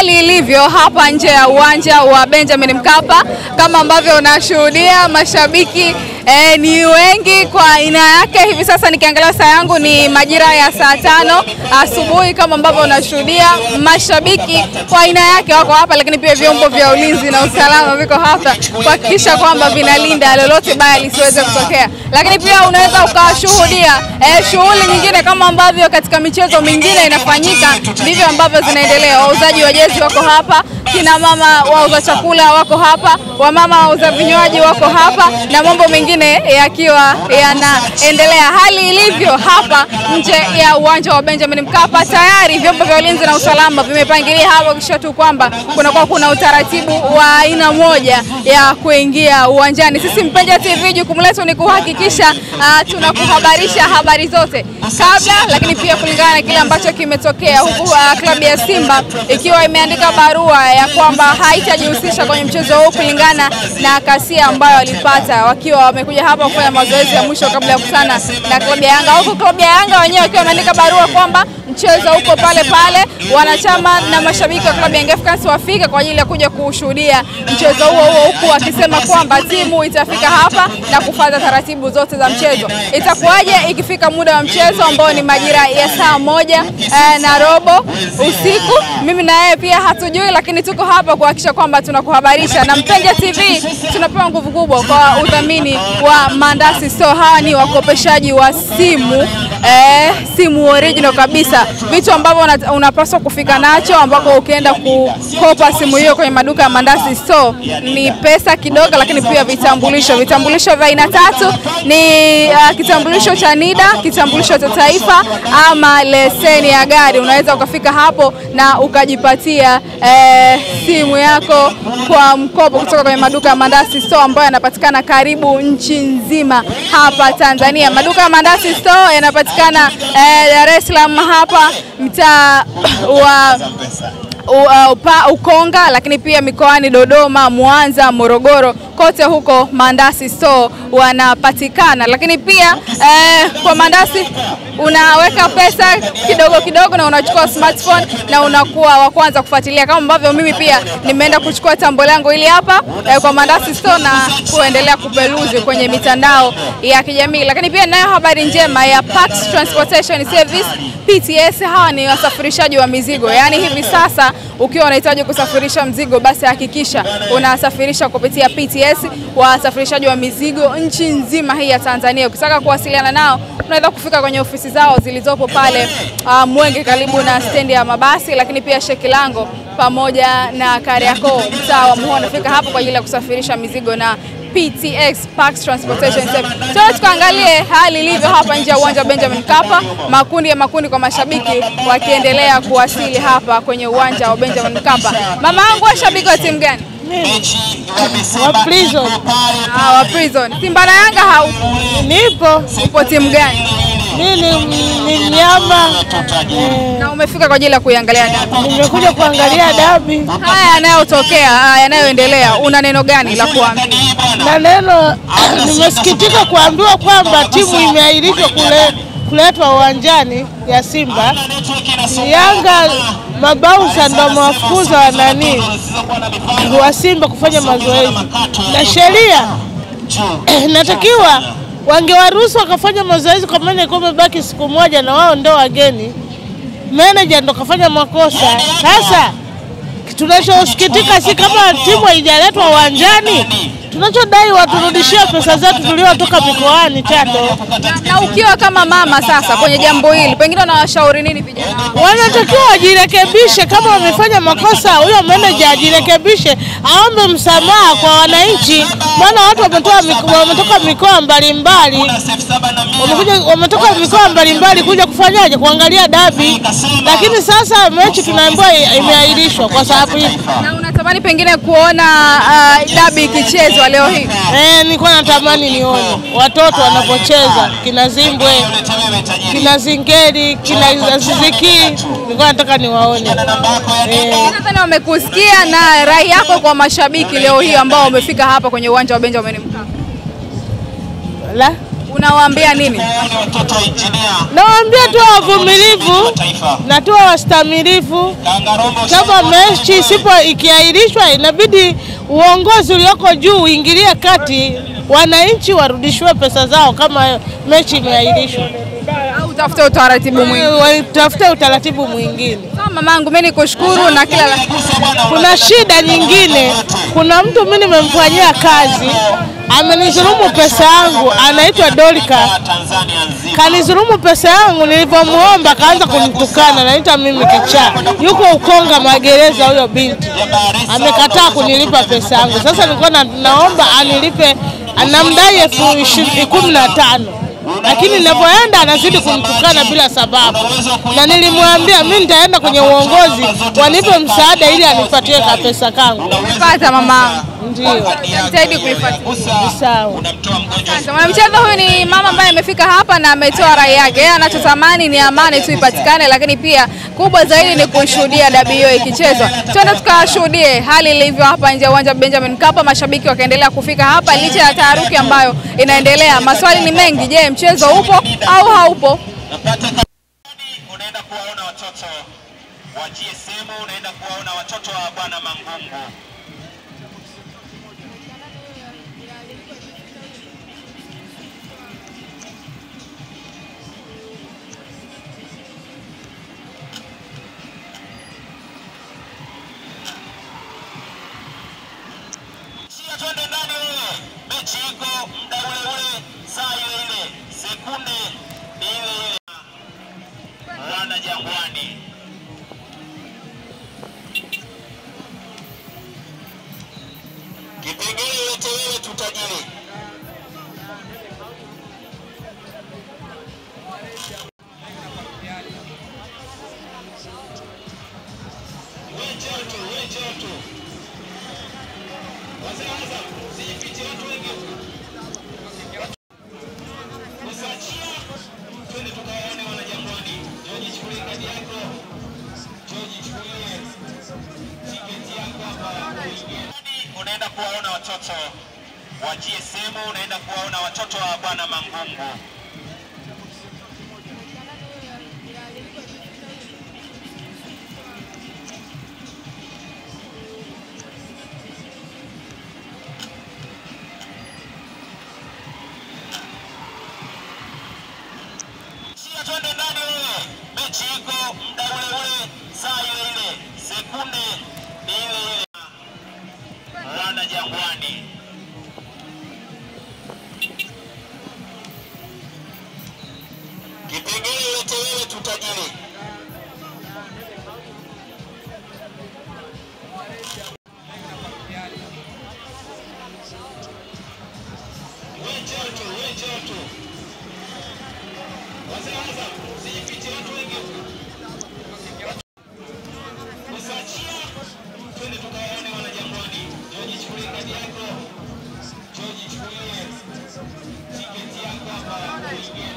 hali ilivyo hapa nje ya uwanja wa Benjamin Mkapa. Kama ambavyo unashuhudia, mashabiki ni wengi kwa aina yake. Hivi sasa nikiangalia saa yangu ni majira ya saa 5 asubuhi. Kama ambavyo unashuhudia, mashabiki kwa aina yake wako hapa, lakini pia vyombo vya ulinzi na usalama viko hapa kuhakikisha kwamba vinalinda lolote baya lisiweze kutokea. Lakini pia unaweza ukashuhudia shughuli nyingine kama ambavyo katika michezo mingine inafanyika, ndivyo ambavyo zinaendelea. Wauzaji wa jezi wako hapa, kina mama wauza chakula wako hapa, wamama wauza vinywaji wako hapa, na mambo mengine yakiwa yanaendelea. Hali ilivyo hapa nje ya uwanja wa Benjamin Mkapa, tayari vyombo vya ulinzi na usalama vimepangilia hapo kisha tu kwamba kuna utaratibu wa aina moja ya kuingia uwanjani. Sisi Mpenja TV jukumu letu ni kuhakikisha tunakuhabarisha habari zote kabla, lakini pia kulingana na kile ambacho kimetokea, huku klabu ya Simba ikiwa imeandika barua ya kwamba haitajihusisha kwenye mchezo huu kulingana na kasia ambayo walipata wakiwa wamekuja hapa kufanya mazoezi ya mwisho kabla ya kukutana na klabu ya Yanga. Huko klabu ya Yanga wenyewe wakiwa wameandika barua kwamba mchezo uko pale pale, wanachama na mashabiki wa klabu ya Young Africans wafike kwa ajili ya kuja kushuhudia mchezo huo, huku wakisema kwamba timu itafika hapa na kufuata taratibu zote za mchezo. Itakuwaje ikifika muda wa mchezo ambao ni majira ya saa 1:15 usiku? Mimi na yeye pia hatujui, lakini tuko hapa kuhakikisha kwamba tunakuhabarisha. Na Mpenja TV tunapewa nguvu kubwa kwa udhamini wa Mandasi Store. Hawa ni wakopeshaji wa simu, simu original kabisa, vitu ambavyo unapaswa kufika nacho, ambako ukienda kukopa simu hiyo kwenye maduka ya Mandasi Store ni pesa kidogo, lakini pia vitambulisho vya aina 3 ni kitambulisho cha NIDA, kitambulisho cha taifa, ama leseni ya gari. Unaweza ukafika hapo na ukajipatia simu yako kwa mkopo kutoka kwenye maduka ya Mandasi Store ambayo yanapatikana karibu nchi nzima hapa Tanzania. Maduka ya Mandasi Store yanapatikana Dar es Salaam hapa mtaa wa Ukonga, lakini pia mikoani Dodoma, Mwanza, Morogoro, kote huko Mandasi Store wanapatikana. Lakini pia kwa Mandasi unaweka pesa kidogo kidogo na unachukua smartphone na unakuwa wa kwanza kufuatilia, kama ambavyo mimi pia nimeenda kuchukua tambo langu ili hapa kwa Mandasi Store na kuendelea kupeluzi kwenye mitandao ya kijamii. Lakini pia nayo habari njema ya Pax Transportation Service PTS. Hawa ni wasafirishaji wa mizigo, yani hivi sasa ukiwa unahitaji kusafirisha mzigo, basi hakikisha unasafirisha kupitia PTS, wasafirishaji wa mizigo nchi nzima hii ya Tanzania. Ukitaka kuwasiliana nao, unaweza kufika kwenye ofisi zao zilizopo pale Mwenge karibu na stendi ya mabasi, lakini pia Shekilango pamoja na Kariakoo mtaa wa Muhona. Fika hapo kwa ajili ya kusafirisha mizigo na PTX, Pax Transportation Service. So tukaangalie hali ilivyo hapa nje ya uwanja wa Benjamin Mkapa, makundi kwa mashabiki wakiendelea kuwasili hapa kwenye uwanja wa Benjamin Mkapa. Mama yangu, shabiki wa timu gani? Wa Prison. Wa Prison. Simba na Yanga haupo? Nipo. Upo timu gani? Mimi ni Mnyama. Na umefika kwa ajili ya kuangalia dabi? Nimekuja kuangalia dabi. Haya yanayotokea, yanayoendelea, una neno gani la kuambia? Na neno, nimesikitika kuambiwa kwamba timu imeahirishwa kuletwa uwanjani ya Simba. Yanga mabausa ndio mafukuza wa Simba kufanya mazoezi. Na sheria natakiwa wangewaruhusu wakafanya mazoezi, kwa maana ilikuwa imebaki siku moja na wao ndio wageni. Manager ndo kafanya makosa. Sasa tunachosikitika si kama timu haijaletwa uwanjani, tunachodai waturudishie pesa zetu tuliotoka mikoani Chato. Na ukiwa kama mama sasa kwenye jambo hili, pengine unawashauri nini vijana? Wanatakiwa wajirekebishe, kama wamefanya makosa huyo manager ajirekebishe, aombe msamaha kwa wananchi, maana watu wametoka mikoa mbalimbali. Wametoka mikoa mbalimbali kuja kufanyaje? Kuangalia dabi. Lakini sasa mechi tunaambiwa imeahirishwa kwa sababu hii. Na unatamani pengine kuona dabi ikichezwa leo hii? Nilikuwa natamani nione watoto wanapocheza, kina Zimbwe, kina Zingeri, kina Aziziki, nilikuwa nataka niwaone. Nadhani wamekusikia, na rai yako kwa mashabiki leo hii ambao wamefika hapa kwenye uwanja wa Benjamin Mkapa? Unawaambia nini? Nawaambia tu wavumilivu na tu wastamilivu. Kama mechi ikiahirishwa, inabidi uongozi ulioko juu uingilie kati, wananchi warudishwe pesa zao kama mechi imeahirishwa. Au utafute utaratibu mwingine. Utafute utaratibu mwingine. Mamangu, mimi nikushukuru na kila la. Kuna shida nyingine. Kuna mtu mimi nimemfanyia kazi, amenizulumu pesa yangu, anaitwa Dorika. Kanizulumu pesa yangu, nilipomuomba kaanza kunitukana, anaita mimi kichaa. Yuko Ukonga magereza huyo binti. Amekataa kunilipa pesa yangu. Sasa nilikuwa naomba anilipe, anamdai 15,000. Lakini ninapoenda anazidi kunitukana bila sababu. Na nilimwambia mimi nitaenda kwenye uongozi wanipe msaada ili anipatie pesa kangu. Pata mama. Ndio. Nitaidi kuifuata. Sawa. Mwanamchezo huyu ni mama ambaye amefika hapa na ametoa rai yake. Yeye anachotamani ni amani tu ipatikane, lakini pia kubwa zaidi ni kushuhudia dabi hiyo ikichezwa. Twende tukashuhudie hali ilivyo hapa nje ya uwanja Benjamin Mkapa, mashabiki wakaendelea kufika hapa licha ya taharuki ambayo inaendelea. Maswali ni mengi, je, mchezo upo au haupo? Unaenda kuwaona watoto wa GSM, unaenda kuwaona watoto wa Bwana Mangungu. Twende ndani wewe. Mechi iko muda ule ule, saa ile ile, sekunde ni ile ile. Wana Jangwani. Kipengele yote wewe tutajiri. Wewe unaenda kuwaona watoto wa GSM, unaenda kuwaona watoto wa Bwana Mangungu. Twende ndani wewe. Mechi iko muda ule ule, saa ile ile, sekunde ni ile ile. Wana Jangwani. Kipengele yote wewe tutajiri. Wewe joto. Wazaza, usijifiche watu